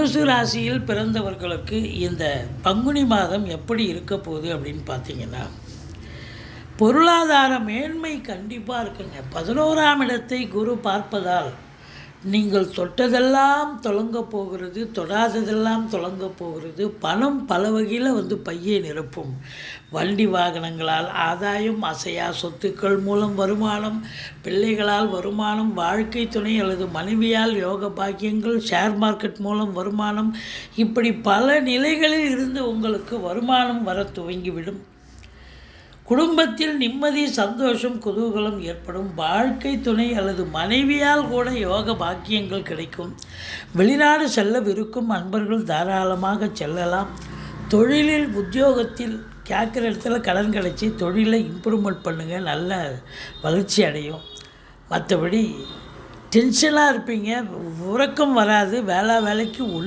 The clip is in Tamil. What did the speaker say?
தனுசு ராசியில் பிறந்தவர்களுக்கு இந்த பங்குனி மாதம் எப்படி இருக்க போகுது அப்படின்னு பார்த்தீங்கன்னா, பொருளாதார மேன்மை கண்டிப்பாக இருக்குங்க. 11ஆம் இடத்தை குரு பார்ப்பதால் நீங்கள் தொட்டதெல்லாம் தொடங்க போகிறது, தொடாததெல்லாம் தொடங்க போகிறது. பணம் பல வகையில் பையை நிரப்பும். வண்டி வாகனங்களால் ஆதாயம், அசையா சொத்துக்கள் மூலம் வருமானம், பிள்ளைகளால் வருமானம், வாழ்க்கை துணை அல்லது மனைவியால் யோக பாக்கியங்கள், ஷேர் மார்க்கெட் மூலம் வருமானம், இப்படி பல நிலைகளில் இருந்து உங்களுக்கு வருமானம் வர துவங்கிவிடும். குடும்பத்தில் நிம்மதி, சந்தோஷம், குதூகலம் ஏற்படும். வாழ்க்கை துணை அல்லது மனைவியால் கூட யோக பாக்கியங்கள் கிடைக்கும். வெளிநாடு செல்லவிருக்கும் அன்பர்கள் தாராளமாக செல்லலாம். தொழிலில், உத்தியோகத்தில் கேட்குற இடத்துல கடன் கிடைச்சி தொழிலை இம்ப்ரூவ்மெண்ட் பண்ணுங்கள், நல்ல வளர்ச்சி அடையும். மற்றபடி டென்ஷனாக இருப்பீங்க, உறக்கம் வராது, வேலைக்கு